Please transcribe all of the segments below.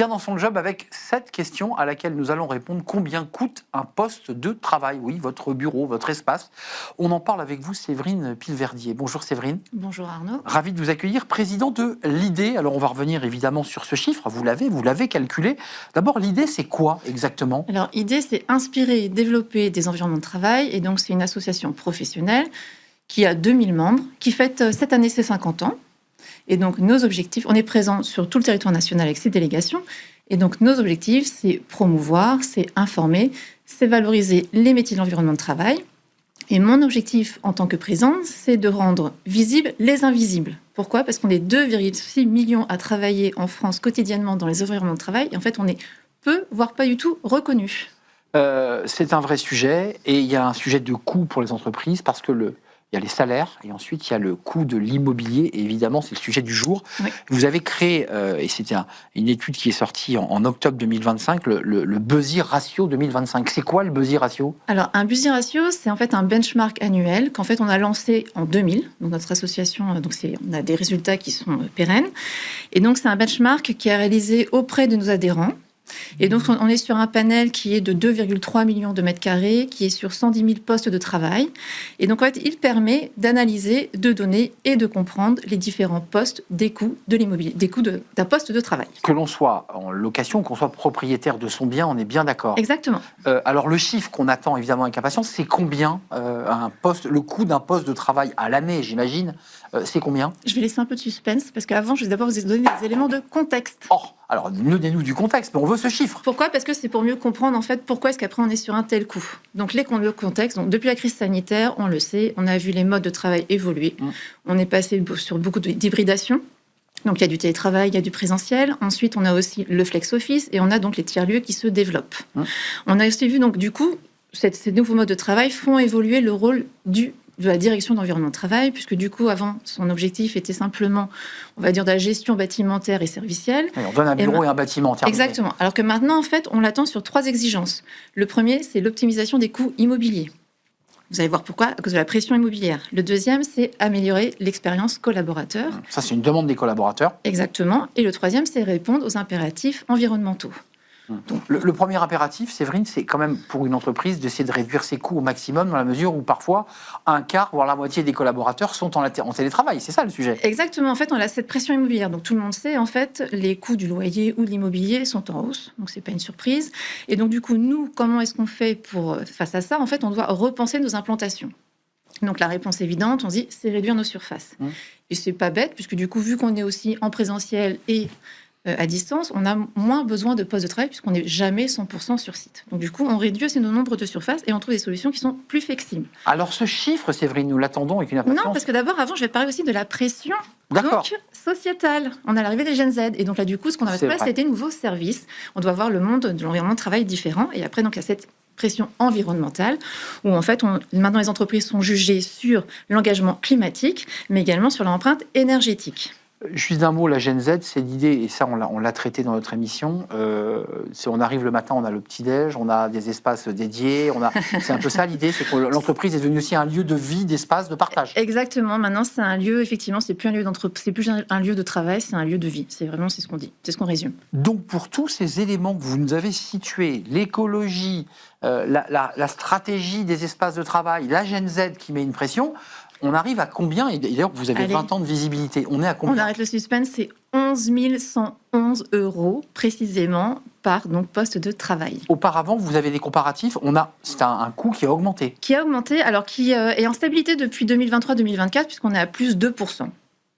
Bien dans son job avec cette question à laquelle nous allons répondre. Combien coûte un poste de travail? Oui, votre bureau, votre espace. On en parle avec vous, Séverine Pilverdier. Bonjour Séverine. Bonjour Arnaud. Ravi de vous accueillir, président de l'IDée. Alors on va revenir évidemment sur ce chiffre, vous l'avez calculé. D'abord, l'IDée, c'est quoi exactement? Alors l'IDée, c'est inspirer et développer des environnements de travail. Et donc c'est une association professionnelle qui a 2000 membres, qui fête cette année ses 50 ans. Et donc, nos objectifs, on est présent sur tout le territoire national avec ces délégations. Et donc, nos objectifs, c'est promouvoir, c'est informer, c'est valoriser les métiers de l'environnement de travail. Et mon objectif en tant que présidente, c'est de rendre visibles les invisibles. Pourquoi ? Parce qu'on est 2,6 millions à travailler en France quotidiennement dans les environnements de travail. Et en fait, on est peu, voire pas du tout, reconnus. C'est un vrai sujet. Et il y a un sujet de coût pour les entreprises parce que il y a les salaires et ensuite il y a le coût de l'immobilier. Et évidemment, c'est le sujet du jour. Oui. Vous avez créé, et c'était une étude qui est sortie en octobre 2025, le Buzzy Ratio 2025. C'est quoi le Buzzy Ratio ? Alors, un Buzzy Ratio, c'est en fait un benchmark annuel qu'en fait on a lancé en 2000. Donc, notre association, on a des résultats qui sont pérennes. Et donc, c'est un benchmark qui est réalisé auprès de nos adhérents. Et donc, on est sur un panel qui est de 2,3 millions de mètres carrés, qui est sur 110 000 postes de travail. Et donc, en fait, il permet d'analyser, de donner et de comprendre les différents postes des coûts de l'immobilier, des coûts d'un poste de travail. Que l'on soit en location, qu'on soit propriétaire de son bien, on est bien d'accord. Exactement. Alors, le chiffre qu'on attend évidemment avec impatience, c'est combien le coût d'un poste de travail à l'année, j'imagine, c'est combien ? Je vais laisser un peu de suspense, parce qu'avant, je vais d'abord vous donner des éléments de contexte. Oh, alors, donnez-nous du contexte, mais on veut ce chiffre. Pourquoi ? Parce que c'est pour mieux comprendre, en fait, pourquoi est-ce qu'après, on est sur un tel coût. Donc, le contexte, donc, depuis la crise sanitaire, on le sait, on a vu les modes de travail évoluer. On est passé sur beaucoup d'hybridation. Donc, il y a du télétravail, il y a du présentiel. Ensuite, on a aussi le flex office et on a donc les tiers-lieux qui se développent. On a aussi vu, donc, du coup, ces nouveaux modes de travail font évoluer le rôle de la direction d'environnement de travail, puisque du coup, avant, son objectif était simplement, on va dire, de la gestion bâtimentaire et servicielle. Oui, on donne un bureau et un bâtiment. Exactement. Alors que maintenant, en fait, on l'attend sur 3 exigences. Le premier, c'est l'optimisation des coûts immobiliers. Vous allez voir pourquoi, à cause de la pression immobilière. Le deuxième, c'est améliorer l'expérience collaborateur. Ça, c'est une demande des collaborateurs. Exactement. Et le troisième, c'est répondre aux impératifs environnementaux. Donc, le premier impératif, Séverine, c'est quand même pour une entreprise d'essayer de réduire ses coûts au maximum dans la mesure où parfois un quart, voire la moitié des collaborateurs sont en télétravail. C'est ça le sujet. Exactement. En fait, on a cette pression immobilière. Donc tout le monde sait, en fait, les coûts du loyer ou de l'immobilier sont en hausse. Donc c'est pas une surprise. Et donc du coup, nous, comment est-ce qu'on fait face à ça ? En fait, on doit repenser nos implantations. Donc la réponse évidente, on se dit, c'est réduire nos surfaces. Et c'est pas bête, puisque du coup, vu qu'on est aussi en présentiel et à distance, on a moins besoin de postes de travail puisqu'on n'est jamais 100% sur site. Donc du coup, on réduit aussi nos nombres de surfaces et on trouve des solutions qui sont plus flexibles. Alors ce chiffre, Séverine, nous l'attendons avec une impatience. Non, parce que d'abord, avant, je vais parler aussi de la pression sociétale. On a l'arrivée des Gen Z. Et donc là, du coup, ce qu'on a fait, c'était de nouveaux services. On doit voir le monde de l'environnement de travail différent. Et après, donc, il y a cette pression environnementale, où en fait, maintenant, les entreprises sont jugées sur l'engagement climatique, mais également sur l'empreinte énergétique. Juste un mot, la Gen Z, c'est l'idée, et ça on l'a traité dans notre émission, on arrive le matin, on a le petit-déj, on a des espaces dédiés, c'est un peu ça l'idée, c'est que l'entreprise est devenue aussi un lieu de vie, d'espace, de partage. Exactement, maintenant c'est un lieu, effectivement, c'est plus un lieu de travail, c'est un lieu de vie, c'est ce qu'on dit, c'est ce qu'on résume. Donc pour tous ces éléments que vous nous avez situés, l'écologie, la stratégie des espaces de travail, la Gen Z qui met une pression, on arrive à combien ? Et d'ailleurs, vous avez 20 ans de visibilité. On est à combien ? On arrête le suspense, c'est 11 111 € précisément par poste de travail. Auparavant, vous avez des comparatifs. C'est un coût qui a augmenté. Qui a augmenté, alors qui est en stabilité depuis 2023-2024, puisqu'on est à plus 2%.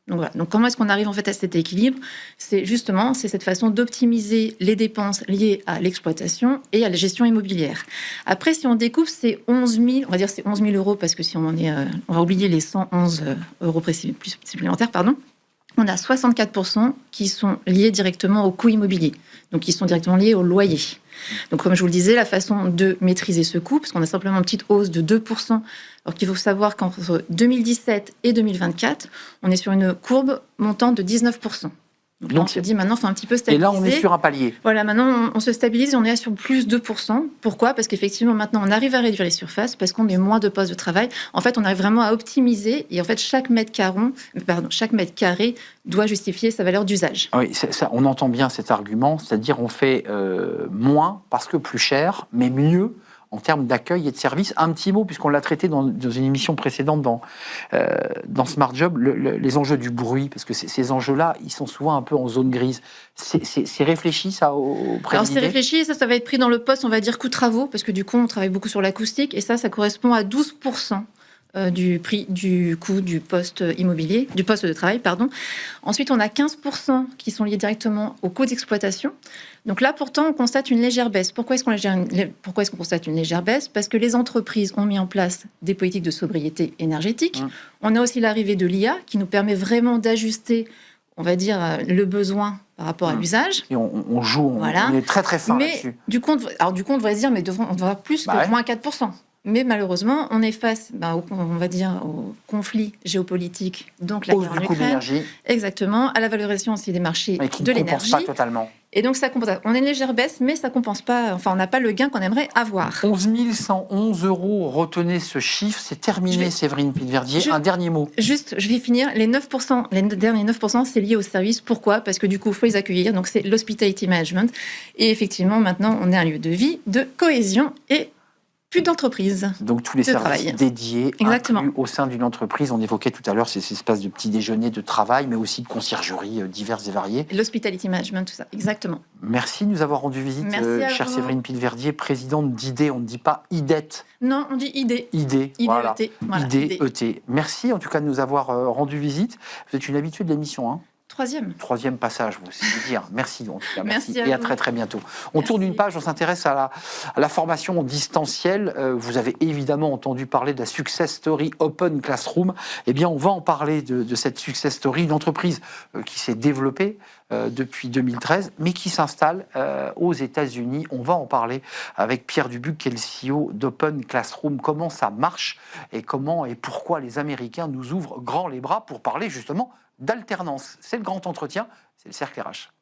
Donc voilà. Donc comment est-ce qu'on arrive en fait à cet équilibre ? C'est cette façon d'optimiser les dépenses liées à l'exploitation et à la gestion immobilière. Après, si on découpe, c'est 11 000, on va dire c'est 11 000 € parce que si on va oublier les 111 € supplémentaires, pardon. On a 64% qui sont liés directement au coût immobilier, donc qui sont directement liés au loyer. Donc, comme je vous le disais, la façon de maîtriser ce coût, parce qu'on a simplement une petite hausse de 2%, alors qu'il faut savoir qu'entre 2017 et 2024, on est sur une courbe montante de 19%. Donc, là, on se dit maintenant, il faut un petit peu Et stabiliser. là, on est sur un palier. Voilà, maintenant, on se stabilise et on est sur plus 2%. Pourquoi? Parce qu'effectivement, maintenant, on arrive à réduire les surfaces parce qu'on met moins de postes de travail. En fait, on arrive vraiment à optimiser et en fait, chaque mètre carré doit justifier sa valeur d'usage. Oui, ça, on entend bien cet argument, c'est-à-dire on fait moins parce que plus cher, mais mieux en termes d'accueil et de service. Un petit mot, puisqu'on l'a traité dans une émission précédente dans Smart Job, les enjeux du bruit, parce que ces enjeux-là, ils sont souvent un peu en zone grise. C'est réfléchi, ça, auprès Alors, de c'est l'idée réfléchi, ça va être pris dans le poste, on va dire, coût travaux, parce que du coup, on travaille beaucoup sur l'acoustique, et ça correspond à 12% du prix du coût du poste immobilier, du poste de travail, pardon. Ensuite, on a 15% qui sont liés directement au coût d'exploitation. Donc là, pourtant, on constate une légère baisse. Pourquoi est-ce qu'on constate une légère baisse? Parce que les entreprises ont mis en place des politiques de sobriété énergétique. On a aussi l'arrivée de l'IA qui nous permet vraiment d'ajuster, on va dire, le besoin par rapport à l'usage. Et on joue, voilà. On est très très fin mais là-dessus. Du coup, on devrait se dire, mais on devrait avoir plus que moins 4%. Mais malheureusement, on est face, on va dire, au conflit géopolitique, donc la guerre en Ukraine, exactement, à la valorisation aussi des marchés de l'énergie. Pas totalement. Et donc ça compense. On a une légère baisse, mais ça compense pas. Enfin, on n'a pas le gain qu'on aimerait avoir. 11 111 €. Retenez ce chiffre. C'est terminé, Séverine Pilverdier. Un dernier mot. Juste, je vais finir. Les 9%, les derniers 9%, c'est lié aux services. Pourquoi? Parce que du coup, il faut les accueillir. Donc c'est l'hospitality management. Et effectivement, maintenant, on est un lieu de vie, de cohésion et plus d'entreprise. Donc tous les services dédiés inclus au sein d'une entreprise. On évoquait tout à l'heure ces espaces de petit déjeuner, de travail, mais aussi de conciergerie diverses et variées. L'hospitality management, tout ça, exactement. Merci de nous avoir rendu visite, chère Séverine Pilverdier, présidente d'IDE. On ne dit pas IDET. Non, on dit IDE. IDE, voilà. Voilà. IDET. Merci en tout cas de nous avoir rendu visite. Vous êtes une habituée de l'émission, hein? Troisième passage, c'est dire. Merci en tout cas. Merci et à très très bientôt. On tourne une page, on s'intéresse à la formation en distanciel. Vous avez évidemment entendu parler de la success story Open Classroom. Eh bien, on va en parler de cette success story, une entreprise qui s'est développée depuis 2013, mais qui s'installe aux États-Unis. On va en parler avec Pierre Dubuc, qui est le CEO d'Open Classroom. Comment ça marche et comment et pourquoi les Américains nous ouvrent grand les bras pour parler justement d'alternance. C'est le grand entretien, c'est le cercle RH.